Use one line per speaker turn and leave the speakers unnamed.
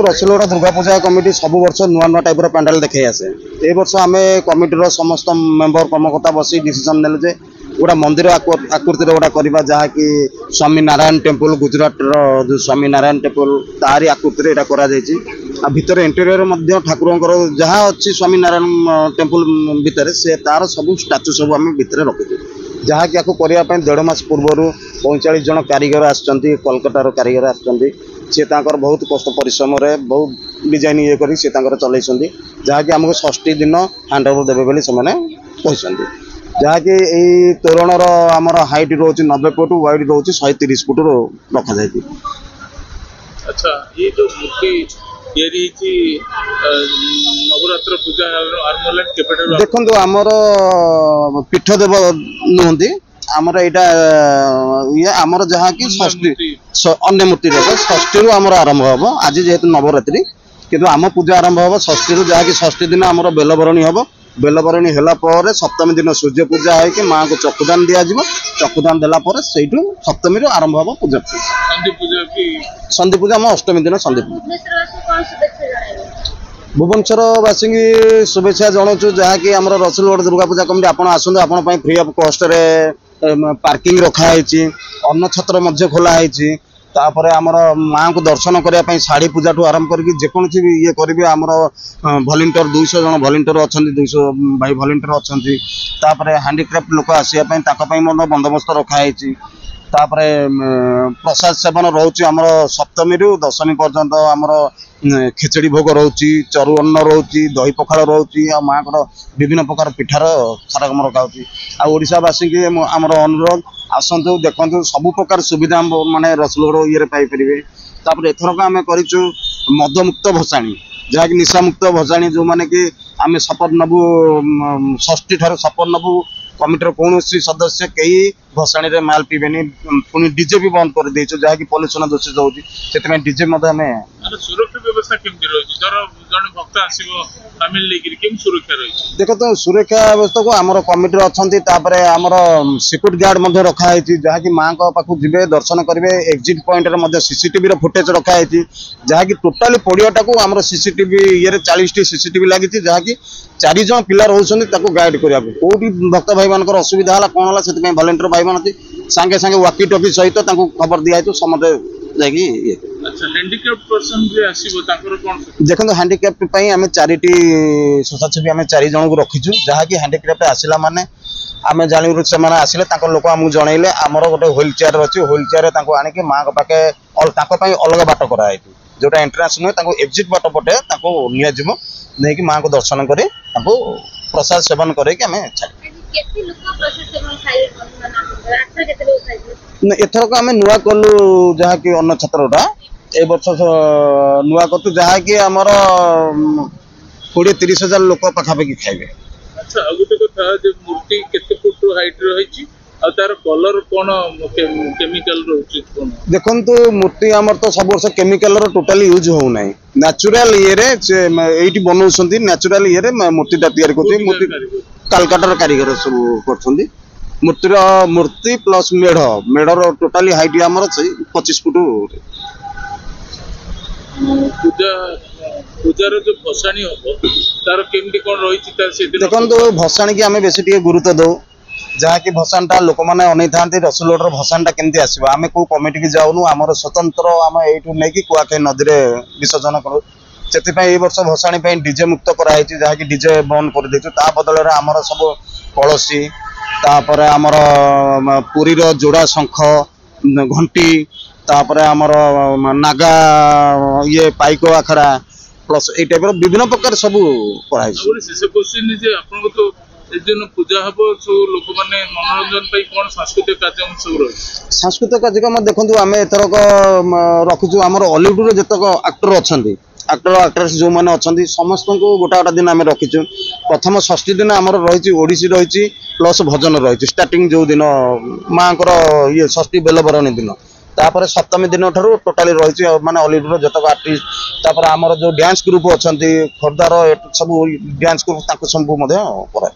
रसुलगड़ Durga Puja committee सब वर्ष नुआ नुआ टाइप पैंडाल देखे आसे ए वर्ष आम कमिटर समस्त मेम्बर कर्मकर्ता बस डिसीजन ने गोटा मंदिर आकृति गोटा करवा जहाँकि स्वामी नारायण टेम्पल गुजरात जो स्वामी नारायण टेम्पल तारी आकृति यहाँ भितर इंटेरियर ठाकुर जहाँ अच्छी स्वामी नारायण टेम्पल भितर से तार सब स्टाच्यू सब आम भितर रखीचु जहाँकि आपको करने 1.5 मास पूर्वर 45 जन कारीगर आसछन्ति कोलकातार कारीगर आसछन्ति सी बहुत कष्ट परिश्रम बहुत डिजाइन ये कर चल जहाँकि आमको 60 दिन हैंड ओवर देवे बोली से जहाँकि यही तोरणर आमर हाइट रोच 90 फुट वाइड रोच 130 फुट रखा जाए।
अच्छा ये जो मूर्ति नवरात्र पूजा
देखो आमर पीठदेव नुहति आमर यहाँ आमर जहाँ कि षष्ठी अन्य मूर्ति षष्ठी रु आमर आरंभ हम आज जेहेतु नवरात्रि किंतु आम पूजा आरंभ हम षष्ठी रु जहाँकि षष्ठी दिन आमर बेलबरणी हम बेलबरणी है सप्तमी दिन सूर्य पूजा है माँ को चक्षुदान दिज्व चक्षुदान देला से सप्तमी रु आरंभ हम पूजा संधि पूजा आम अष्टमी दिन संधि भुवनेश्वरवासी की शुभेच्छा जनाऊँ जहाँकि आम रसुलगड़ दुर्गा पूजा कमिटी आप आसतु आप फ्री अफ कस्ट पार्किंग रखाई अन्न छत्र खोलाई तापर आमर माँ को दर्शन करने शाढ़ी पूजा ठू आरंभ करके जेकोसी भी ये करेंगे आमर भलेंटियर 200 जन भलेंटियर अच्छा 200 भाई भलेंटियर अच्छा हैंडीक्राफ्ट लोक आसापी बंदोबस्त रखाई तापर प्रसाद सेवन रोच आमर सप्तमी रु दशमी पर्यंत आमर खिचड़ी भोग रोची चरु अन्न रोची दही पखाड़ रोची आ माँ को विभिन्न प्रकार पिठार सारागम रखाऊँगी आशावासी की आमर अनुरोध आसतु देखु सबु प्रकार सुविधा माने रसुलगड़ ये पाइपर तापर एथरक आम करूँ मदमुक्त भसाणी जहाँकि निशा मुक्त भसाणी जो मैंने कि आम शपथ नबू षष्ठी ठार शपथ नबू कमिटर कौन सदस्य कई भसाणी रे माल पीबेनी पुणी डीजे भी बंद कर देचु जहाँकि पॉल्यूशन दूषित होची से डीजे
सुरक्षा व्यवस्था केमती रही जन भक्त आसीबो फैमिली लेकिन केम सुरक्षा रही
देखो तो सुरक्षा व्यवस्था को आमर कमिटी अच्छी आमर सिक्यूरिटी गार्ड रखा है जहाँकि माँ पाखु जीवे दर्शन करेंगे एग्जिट पॉइंट रे सीसीटीवी फुटेज रखा है जहाँकि टोटाली पड़ियाटा को आमर सीसीटीवी ये 40 सीसीटीवी लगी जहाँकि 4 जन पिला रोचे गाइड करने कौटी भक्त भाई मान असुविधा है कौन है से भलेंटियर भाई मान सांगे सांगे वाकी टॉकी सहित खबर दिखाई समझे देखो हैंडीक्राफ्ट आम चारिटी स्वच्छासेवी आम 4 जन को रखीचु जहाँकि हैंडीक्राफ्ट आसला माने आम जानी से आसिले लोक आमको जनइले आमर गोटे व्हील चेयर अच्छी व्हील चेयर आणिक माँ पाखे अलग बाट कराई जोटा एंट्रांस नुहे एक्जिट बाट पटे नहीं माँ को दर्शन कर प्रसाद सेवन करके एथरक आम नुआ कलु जहाँकि अन्न छत्रटा ए वर्ष नुआ कतु जहाँकि आमर 20-30 हजार लोक पाखापाखि खाइबे।
अच्छा गोटे कथा जे मूर्ति केते फुट हाइट रही आ तार कलर कोन केमिकल रहउची कोन
देखंतु मूर्ति आमर तो सब वर्ष केमिकल रो टोटली यूज हो नै नेचुरल ये रे एठी बनौसंती नेचुरल ये रे मूर्ति ता तैयार करथि मूर्ति कलकत्ता कारीगर सब करथंती मूर्ति प्लस मेढ़ टोटाली हाइट आमर 25 फुट
पूजार जो भसाणी हम तार केमती कोन रही
देखो भसाणी की आम बेसी टे गुरुत्व दो जहाँकि भसाणटा लोक मैंने अनै था रसुलगड़ भसाणटा केमती आसो आम कौ कमिटी की जाऊनु आमर स्वतंत्र आम यू नहीं कुआखाई नदी में विसर्जन करूँ से वर्ष भसाणी डीजे मुक्त कराई जहाँकि डीजे बंद कर देचु ता बदल आमर सब कलसी तापर आमर पुरीर जोड़ा शंख घंटी तापर आमर नागा ये पाइक आखड़ा प्लस ये टाइप विभिन्न प्रकार सब
पूजा हम लोक मैंने मनोरंजन कौन सांस्कृतिक कार्यक्रम सब रही
सांस्कृतिक कार्यक्रम देखो आम एथरक रखुचु आमर हॉलीवुड जितक एक्टर अच्छा एक्टर एक्ट्रेस जो मैंने अच्छा समस्त को गोटा गोटा दिन आम रखीचु प्रथम षष्ठी दिन आमर रही ओडिसी रही प्लस भजन रही स्टार्टिंग जो दिन माँ ये षष्ठी बेलबरणी दिन तापर सप्तमी दिन ठार टोटाली रही माने हॉलीवुड जतक आर्टिस्ट तापर आमर जो डांस ग्रुप अच्छा खोर्धार सब डांस ग्रुप सब कराए।